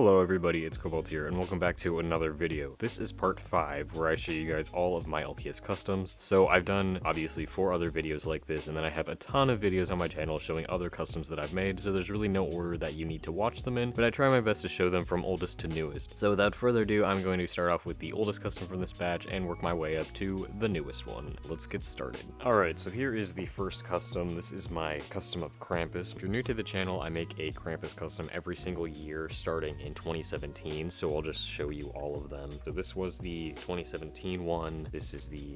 Hello everybody, it's Cobalt here, and welcome back to another video. This is part 5, where I show you guys all of my LPS customs. So I've done, obviously, 4 other videos like this, and then I have a ton of videos on my channel showing other customs that I've made, so there's really no order that you need to watch them in, but I try my best to show them from oldest to newest. So without further ado, I'm going to start off with the oldest custom from this batch, and work my way up to the newest one. Let's get started. Alright, so here is the first custom. This is my custom of Krampus. If you're new to the channel, I make a Krampus custom every single year, starting in 2017, so I'll just show you all of them. So this was the 2017 one. This is the,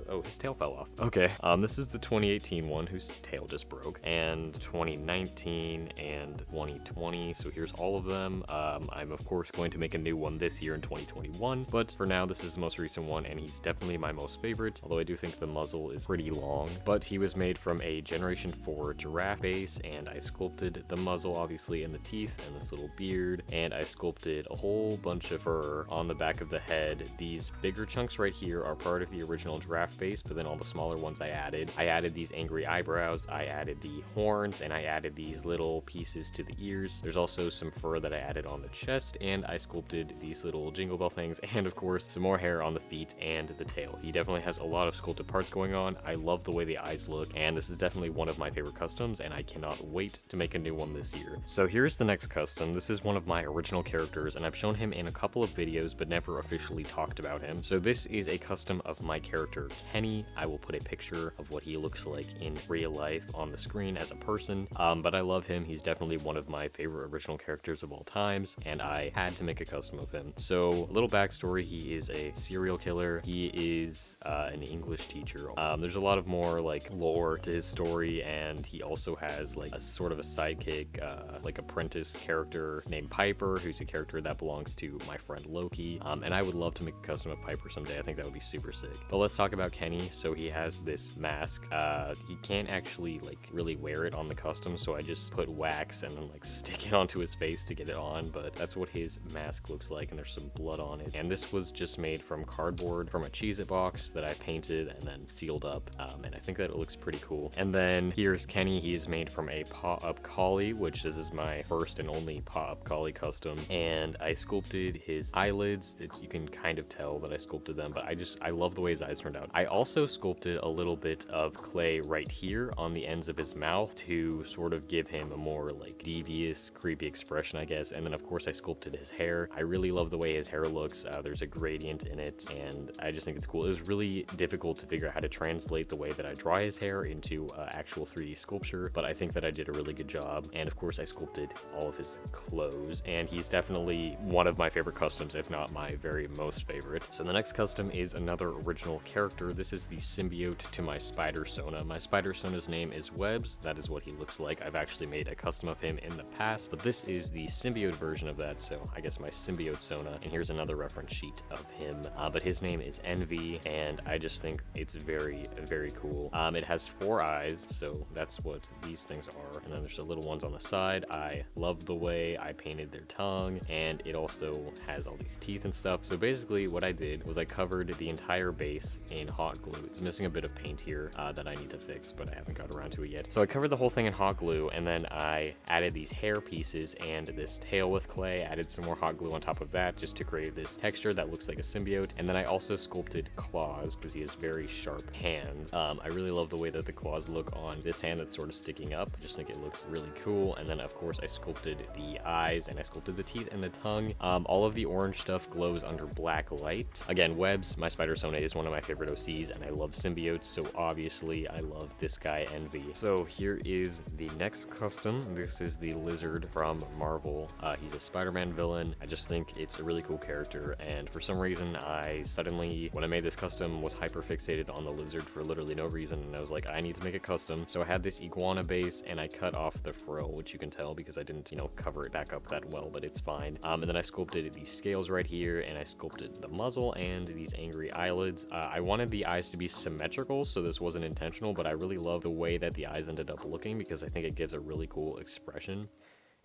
oh, his tail fell off. Okay, this is the 2018 one, whose tail just broke, and 2019 and 2020, so here's all of them. I'm of course going to make a new one this year in 2021, but for now this is the most recent one, and he's definitely my most favorite, although I do think the muzzle is pretty long. But he was made from a Generation 4 giraffe base, and I sculpted the muzzle, obviously, and the teeth, and this little beard, and I sculpted a whole bunch of fur on the back of the head. These bigger chunks right here are part of the original giraffe base, but then all the smaller ones I added. I added these angry eyebrows, I added the horns, and I added these little pieces to the ears. There's also some fur that I added on the chest, and I sculpted these little jingle bell things, and of course some more hair on the feet and the tail. He definitely has a lot of sculpted parts going on. I love the way the eyes look, and this is definitely one of my favorite customs, and I cannot wait to make a new one this year. So here's the next custom. This is one of my original characters, and I've shown him in a couple of videos but never officially talked about him. So this is a custom of my character Kenny. I will put a picture of what he looks like in real life on the screen as a person, but I love him. He's definitely one of my favorite original characters of all times, and I had to make a custom of him. So a little backstory: he is a serial killer. He is an English teacher. There's a lot of more like lore to his story, and he also has like a sort of a sidekick, like apprentice character named Piper, who's a character that belongs to my friend Loki, and I would love to make a custom of Piper someday. I think that would be super sick. But let's talk about Kenny. So he has this mask. He can't actually like really wear it on the custom, so I just put wax and then like stick it onto his face to get it on, but that's what his mask looks like, and there's some blood on it. And this was just made from cardboard from a Cheez-It box that I painted and then sealed up, and I think that it looks pretty cool. And then here's Kenny. He's made from a paw-up collie, which this is my first and only paw-up collie custom, and I sculpted his eyelids. You can kind of tell that I sculpted them, but I love the way his eyes turned out. I also sculpted a little bit of clay right here on the ends of his mouth to sort of give him a more like devious, creepy expression, I guess. And then of course I sculpted his hair. I really love the way his hair looks. There's a gradient in it, and I just think it's cool. It was really difficult to figure out how to translate the way that I draw his hair into actual 3D sculpture, but I think that I did a really good job. And of course I sculpted all of his clothes, and he's definitely one of my favorite customs, if not my very most favorite. So the next custom is another original character. This is the symbiote to my spider Sona. My spider Sona's name is Webs. That is what he looks like. I've actually made a custom of him in the past, but this is the symbiote version of that, so I guess my symbiote Sona. And here's another reference sheet of him, but his name is Envy, and I just think it's very, very cool. It has 4 eyes, so that's what these things are, and then there's the little ones on the side. I love the way I painted their tongue, and it also has all these teeth and stuff. So basically what I did was I covered the entire base in hot glue. It's missing a bit of paint here that I need to fix, but I haven't got around to it yet. So I covered the whole thing in hot glue, and then I added these hair pieces and this tail with clay, added some more hot glue on top of that just to create this texture that looks like a symbiote. And then I also sculpted claws because he has very sharp hands. I really love the way that the claws look on this hand that's sort of sticking up. I just think it looks really cool. And then of course I sculpted the eyes, and I sculpted the teeth and the tongue. All of the orange stuff glows under black light. Again, Webs, my spider Sona, is one of my favorite OCs, and I love symbiotes, so obviously I love this guy Envy. So here is the next custom. This is the lizard from Marvel. He's a Spider-Man villain. I just think it's a really cool character, and for some reason I suddenly, when I made this custom, was hyper fixated on the lizard for literally no reason, and I was like, I need to make a custom. So I had this iguana base, and I cut off the frill, which you can tell because I didn't, cover it back up that well, but it's fine. And then I sculpted these scales right here, and I sculpted the muzzle and these angry eyelids. I wanted the eyes to be symmetrical, so this wasn't intentional, but I really love the way that the eyes ended up looking because I think it gives a really cool expression.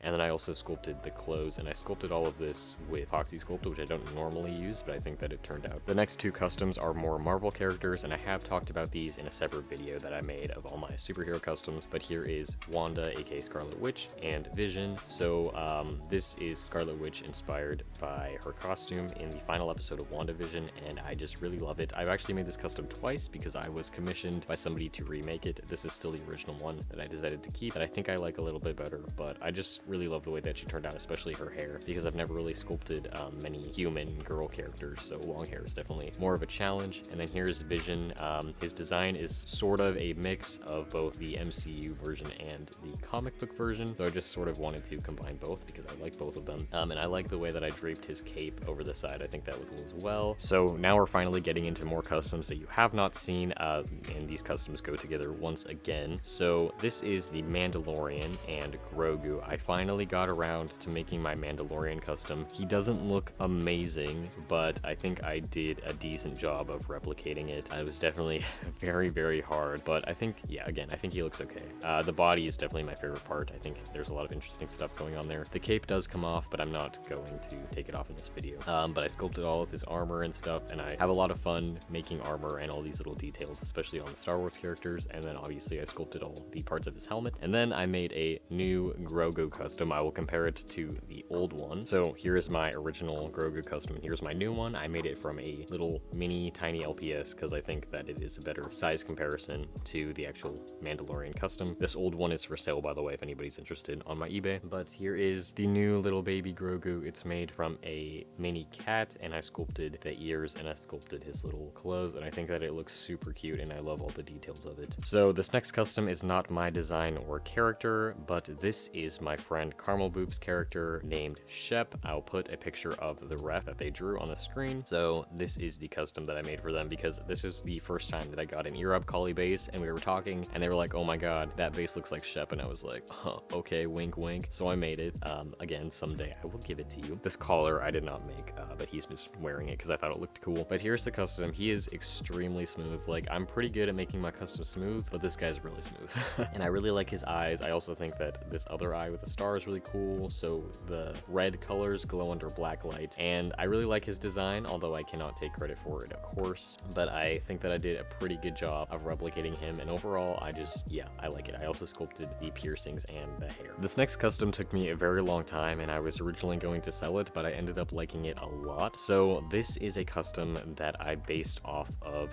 And then I also sculpted the clothes, and I sculpted all of this with Epoxy Sculpt, which I don't normally use, but I think that it turned out. The next two customs are more Marvel characters, and I have talked about these in a separate video that I made of all my superhero customs, but here is Wanda, aka Scarlet Witch, and Vision. So this is Scarlet Witch inspired by her costume in the final episode of WandaVision, and I just really love it. I've actually made this custom twice because I was commissioned by somebody to remake it. This is still the original one that I decided to keep, that I think I like a little bit better, but I just really love the way that she turned out, especially her hair, because I've never really sculpted many human girl characters, so long hair is definitely more of a challenge. And then here's Vision. His design is sort of a mix of both the MCU version and the comic book version, so I just sort of wanted to combine both because I like both of them. And I like the way that I draped his cape over the side. I think that looked cool as well. So now we're finally getting into more customs that you have not seen, and these customs go together once again. So this is the Mandalorian and Grogu. I finally got around to making my Mandalorian custom. He doesn't look amazing, but I think I did a decent job of replicating it. It was definitely very, very hard, but I think, yeah, again, I think he looks okay. The body is definitely my favorite part. I think there's a lot of interesting stuff going on there. The cape does come off, but I'm not going to take it off in this video. But I sculpted all of his armor and stuff, and I have a lot of fun making armor and all these little details, especially on the Star Wars characters. And then obviously I sculpted all the parts of his helmet, and then I made a new Grogu custom. I will compare it to the old one. So here's my original Grogu custom, and here's my new one. I made it from a little mini tiny LPS because I think that it is a better size comparison to the actual Mandalorian custom. This old one is for sale, by the way, if anybody's interested, on my eBay. But here is the new little baby Grogu. It's made from a mini cat, and I sculpted the ears and I sculpted his little clothes, and I think that it looks super cute, and I love all the details of it. So this next custom is not my design or character, but this is my friend Caramel Boop's character named Shep. I'll put a picture of the ref that they drew on the screen. So this is the custom that I made for them, because this is the first time that I got an ear-up collie base, and we were talking, and they were like, oh my god, that base looks like Shep, and I was like, huh, okay, wink wink. So I made it. Again, someday I will give it to you. This collar I did not make, but he's just wearing it because I thought it looked cool. But here's the custom. He is extremely smooth. Like, I'm pretty good at making my custom smooth, but this guy's really smooth. And I really like his eyes. I also think that this other eye with the star is really cool, so the red colors glow under black light, and I really like his design, although I cannot take credit for it, of course, but I think that I did a pretty good job of replicating him, and overall I just, yeah, I like it. I also sculpted the piercings and the hair. This next custom took me a very long time, and I was originally going to sell it, but I ended up liking it a lot. So this is a custom that I based off of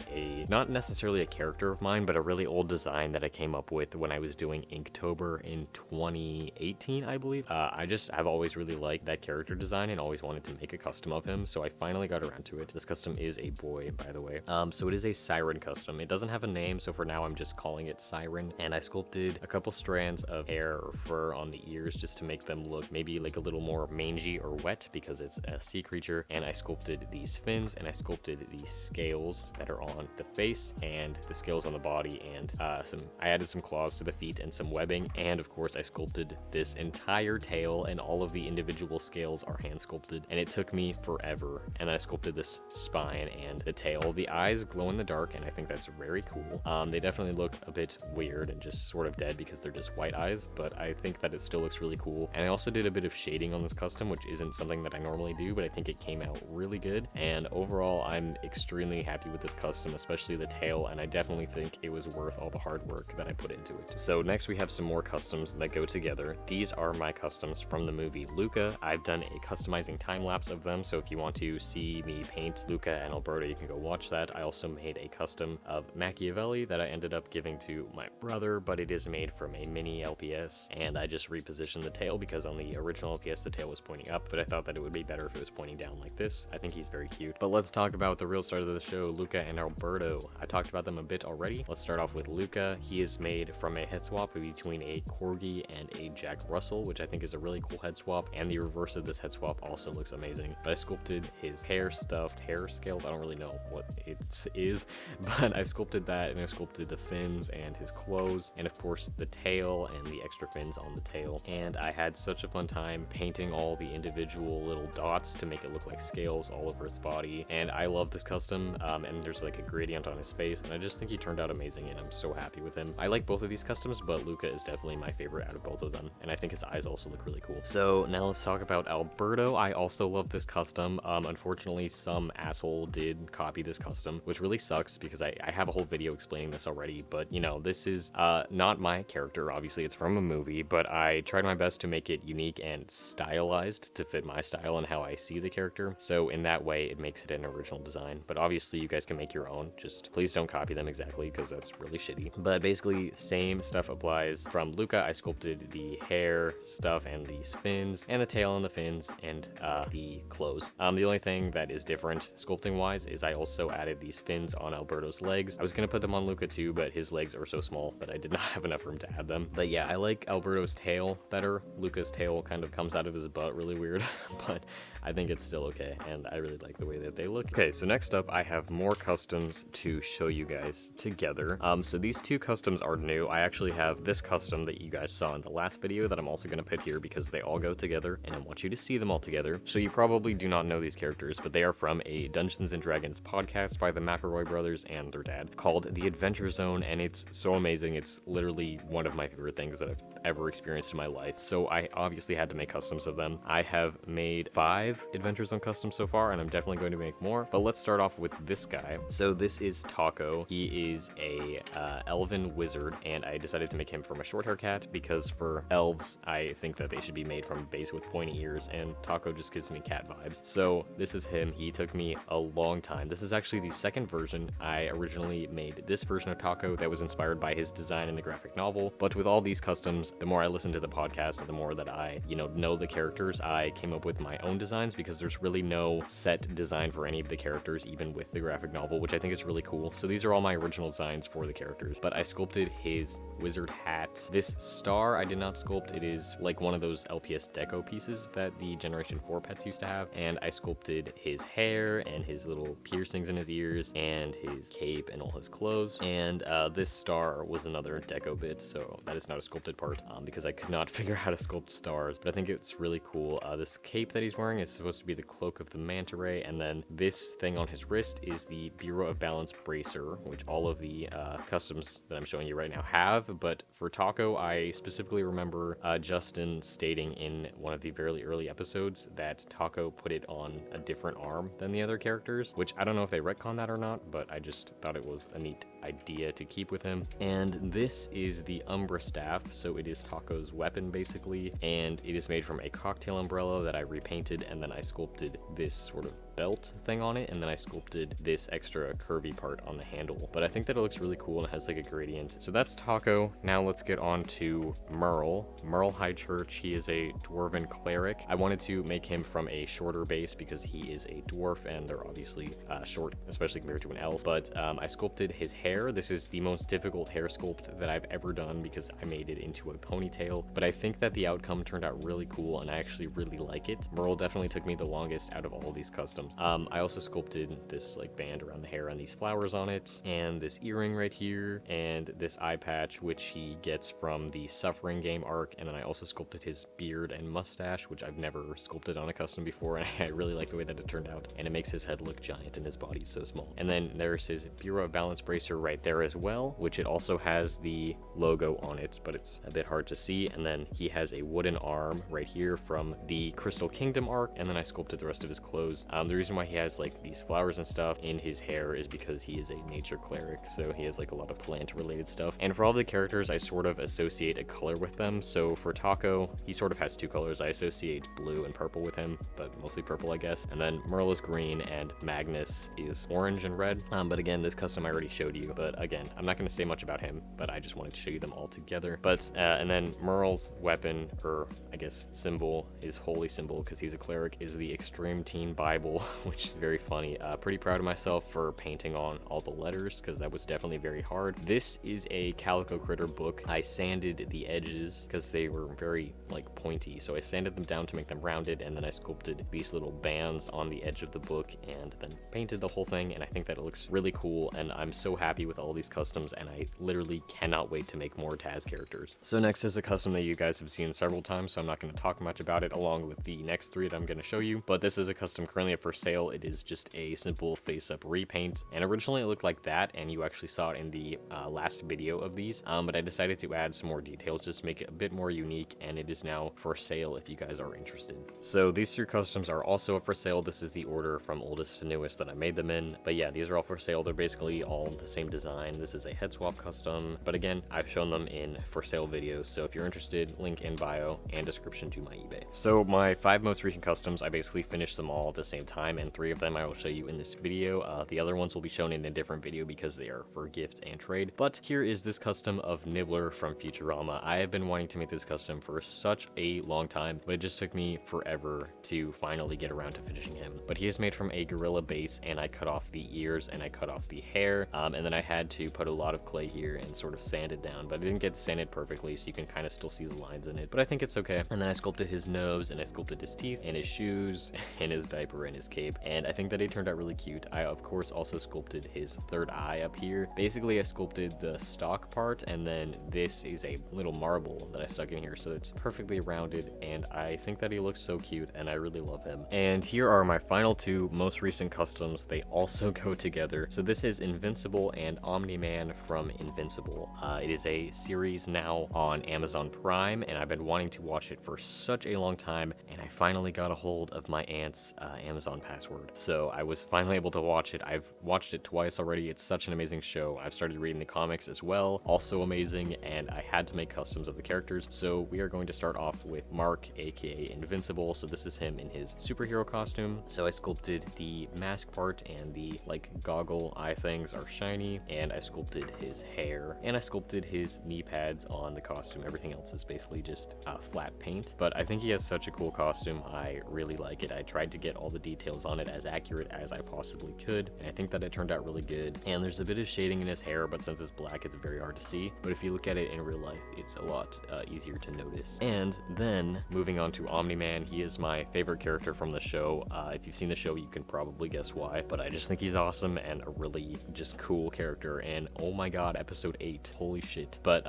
not necessarily a character of mine, but a really old design that I came up with when I was doing Inktober in 2018, I believe. I've always really liked that character design and always wanted to make a custom of him, so I finally got around to it. This custom is a boy, by the way. So it is a Siren custom. It doesn't have a name, so for now I'm just calling it Siren, and I sculpted a couple strands of hair or fur on the ears just to make them look maybe like a little more mangy or wet because it's a sea creature, and I sculpted these fins, and I sculpted these scales that are on the face and the scales on the body, and I added some claws to the feet and some webbing, and of course I sculpted this entire tail, and all of the individual scales are hand sculpted, and it took me forever. And I sculpted this spine and the tail. The eyes glow in the dark, and I think that's very cool. They definitely look a bit weird and just sort of dead because they're just white eyes, but I think that it still looks really cool. And I also did a bit of shading on this custom, which isn't something that I normally do, but I think it came out really good. And overall, I'm extremely happy with this custom, especially the tail, and I definitely think it was worth all the hard work that I put into it. So next we have some more customs that go together. These are my customs from the movie Luca. I've done a customizing time lapse of them, so if you want to see me paint Luca and Alberto, you can go watch that. I also made a custom of Machiavelli that I ended up giving to my brother, but it is made from a mini LPS, and I just repositioned the tail because on the original LPS the tail was pointing up, but I thought that it would be better if it was pointing down like this. I think he's very cute. But let's talk about the real stars of the show, Luca and Alberto. I talked about them a bit already. Let's start off with Luca. He is made from a head swap between a Corgi and a Jack Russell, which I think is a really cool head swap, and the reverse of this head swap also looks amazing. But I sculpted his hair stuffed hair scales. I don't really know what it is, but I sculpted that, and I sculpted the fins and his clothes, and of course the tail and the extra fins on the tail. And I had such a fun time painting all the individual little dots to make it look like scales all over its body, and I love this custom. And there's like a gradient on his face, and I just think he turned out amazing, and I'm so happy with him. I like both of these customs, but Luca is definitely my favorite out of both of them, and I think his eyes also look really cool. So now let's talk about Alberto. I also love this custom. Unfortunately, some asshole did copy this custom, which really sucks because I have a whole video explaining this already, but you know, this is not my character. Obviously, it's from a movie, but I tried my best to make it unique and stylized to fit my style and how I see the character. So in that way, it makes it an original design. But obviously, you guys can make your own. Just please don't copy them exactly because that's really shitty. But basically, same stuff applies. From Luca, I sculpted the hair stuff and these fins and the tail and the fins and the clothes. The only thing that is different sculpting wise is I also added these fins on Alberto's legs. I was gonna put them on Luca too, but his legs are so small that I did not have enough room to add them. But yeah, I like Alberto's tail better. Luca's tail kind of comes out of his butt really weird, but I think it's still okay, and I really like the way that they look. Okay, so next up, I have more customs to show you guys together. So these two customs are new. I actually have this custom that you guys saw in the last video that I'm also going to put here because they all go together, and I want you to see them all together. So you probably do not know these characters, but they are from a Dungeons & Dragons podcast by the McElroy brothers and their dad called The Adventure Zone, and it's so amazing. It's literally one of my favorite things that I've ever experienced in my life. So I obviously had to make customs of them. I have made 5 Adventure Zone customs so far, and I'm definitely going to make more, but let's start off with this guy. So this is Taco. He is a elven wizard, and I decided to make him from a short hair cat because for elves, I think that they should be made from a base with pointy ears, and Taco just gives me cat vibes. So this is him. He took me a long time. This is actually the second version. I originally made this version of Taco that was inspired by his design in the graphic novel, but with all these customs, the more I listen to the podcast and the more that I, know the characters, I came up with my own designs because there's really no set design for any of the characters, even with the graphic novel, which I think is really cool. So these are all my original designs for the characters, but I sculpted his wizard hat. This star I did not sculpt. It is like one of those LPS deco pieces that the Generation 4 pets used to have, and I sculpted his hair and his little piercings in his ears and his cape and all his clothes, and this star was another deco bit, so that is not a sculpted part because I could not figure out how to sculpt stars, but I think it's really cool. This cape that he's wearing is supposed to be the cloak of the manta ray, and then this thing on his wrist is the Bureau of Balance bracer, which all of the customs that I'm showing you right now have. But for Taco, I specifically remember Justin stating in one of the very early episodes that Taco put it on a different arm than the other characters, which I don't know if they retconned that or not, but I just thought it was a neat idea to keep with him. And this is the Umbra staff, so it is Taco's weapon basically, and it is made from a cocktail umbrella that I repainted, and then I sculpted this sort of belt thing on it, and then I sculpted this extra curvy part on the handle. But I think that it looks really cool and it has like a gradient. So that's Taco. Now let's get on to Merle. Merle High Church. He is a dwarven cleric. I wanted to make him from a shorter base because he is a dwarf and they're obviously short, especially compared to an elf. But I sculpted his hair. This is the most difficult hair sculpt that I've ever done because I made it into a ponytail, but I think that the outcome turned out really cool and I actually really like it. Merle definitely took me the longest out of all these customs. I also sculpted this like band around the hair and these flowers on it, and this earring right here, and this eye patch which he gets from the Suffering game arc, and then I also sculpted his beard and mustache, which I've never sculpted on a custom before, and I really like the way that it turned out, and it makes his head look giant and his body so small. And then there's his Bureau of Balance bracer right there as well, which it also has the logo on it, but it's a bit hard to see. And then he has a wooden arm right here from the Crystal Kingdom arc, and then I sculpted the rest of his clothes. The reason why he has like these flowers and stuff in his hair is because he is a nature cleric, so he has like a lot of plant related stuff. And for all the characters, I sort of associate a color with them. So for Taco, he sort of has 2 colors. I associate blue and purple with him, but mostly purple, I guess. And then Merle is green and Magnus is orange and red. But again, this custom I already showed you, but again, I'm not going to say much about him, but I just wanted to show you them all together. But and then Merle's weapon, or I guess symbol, his holy symbol, because he's a cleric, is the Extreme Teen Bible, which is very funny. Pretty proud of myself for painting on all the letters, because that was definitely very hard. This is a Calico Critter book. I sanded the edges because they were very like pointy, so I sanded them down to make them rounded, and then I sculpted these little bands on the edge of the book and then painted the whole thing, and I think that it looks really cool, and I'm so happy with all these customs, and I literally cannot wait to make more Taz characters. So next is a custom that you guys have seen several times, so I'm not going to talk much about it along with the next 3 that I'm going to show you, but this is a custom currently up for sale, it is just a simple face-up repaint, and originally it looked like that, and you actually saw it in the last video of these, but I decided to add some more details, just make it a bit more unique, and it is now for sale if you guys are interested. So these 3 customs are also for sale. This is the order from oldest to newest that I made them in, but yeah, these are all for sale. They're basically all the same design. This is a head swap custom, but again, I've shown them in for sale videos, so if you're interested, link in bio and description to my eBay. So my 5 most recent customs, I basically finished them all at the same time, and 3 of them I will show you in this video. The other ones will be shown in a different video because they are for gift and trade. But here is this custom of Nibbler from Futurama. I have been wanting to make this custom for such a long time, but it just took me forever to finally get around to finishing him. But he is made from a gorilla base, and I cut off the ears and I cut off the hair, and then I had to put a lot of clay here and sort of sand it down, but I didn't get sanded perfectly, so you can kind of still see the lines in it, but I think it's okay. And then I sculpted his nose, and I sculpted his teeth and his shoes and his diaper and his cape, and I think that he turned out really cute. I of course also sculpted his third eye up here. Basically I sculpted the stock part, and then this is a little marble that I stuck in here, so it's perfectly rounded, and I think that he looks so cute, and I really love him. And here are my final 2 most recent customs. They also go together. So this is Invincible and Omniman from Invincible. It is a series now on Amazon Prime, and I've been wanting to watch it for such a long time, and I finally got a hold of my aunt's Amazon password. So I was finally able to watch it. I've watched it twice already. It's such an amazing show. I've started reading the comics as well, also amazing, and I had to make customs of the characters. So we are going to start off with Mark, aka Invincible. So this is him in his superhero costume. So I sculpted the mask part, and the like goggle eye things are shiny, and I sculpted his hair, and I sculpted his knee pads on the costume. Everything else is basically just flat paint, but I think he has such a cool costume. I really like it. I tried to get all the details on it as accurate as I possibly could, and I think that it turned out really good. And there's a bit of shading in his hair, but since it's black, it's very hard to see, but if you look at it in real life, it's a lot easier to notice. And then moving on to Omniman, he is my favorite character from the show. If you've seen the show, you can probably guess why, but I just think he's awesome and a really just cool character, and oh my god, episode 8, holy shit. But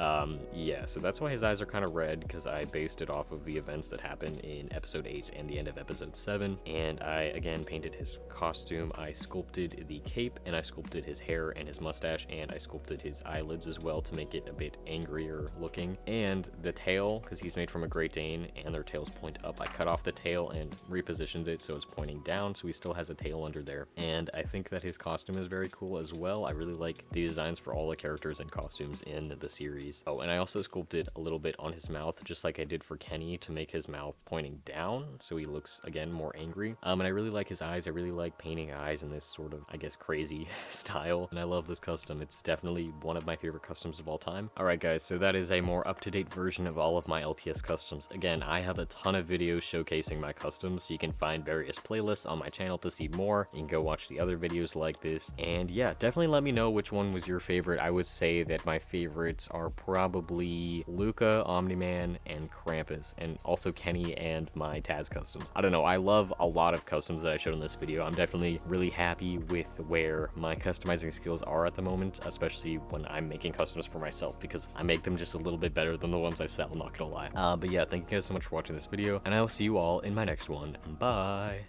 yeah, so that's why his eyes are kind of red, because I based it off of the events that happened in episode 8 and the end of episode 7, and I again painted his costume. I sculpted the cape, and I sculpted his hair and his mustache, and I sculpted his eyelids as well to make it a bit angrier looking. And the tail, because he's made from a Great Dane and their tails point up, I cut off the tail and repositioned it so it's pointing down, so he still has a tail under there. And I think that his costume is very cool as well. I really like the designs for all the characters and costumes in the series. Oh, and I also sculpted a little bit on his mouth, just like I did for Kenny, to make his mouth pointing down so he looks again more angry. And I really like his eyes. I really like painting eyes in this sort of, I guess, crazy style, and I love this custom. It's definitely one of my favorite customs of all time. Alright guys, so that is a more up-to-date version of all of my LPS customs. Again, I have a ton of videos showcasing my customs, so you can find various playlists on my channel to see more. You can go watch the other videos like this, and yeah, definitely let me know which one was your favorite. I would say that my favorites are probably Luca, Omniman, and Krampus, and also Kenny and my Taz customs. I don't know, I love a lot of customs that I showed in this video. I'm definitely really happy with where my customizing skills are at the moment, especially when I'm making customs for myself, because I make them just a little bit better than the ones I sell, not gonna lie. But yeah, thank you guys so much for watching this video, and I will see you all in my next one. Bye!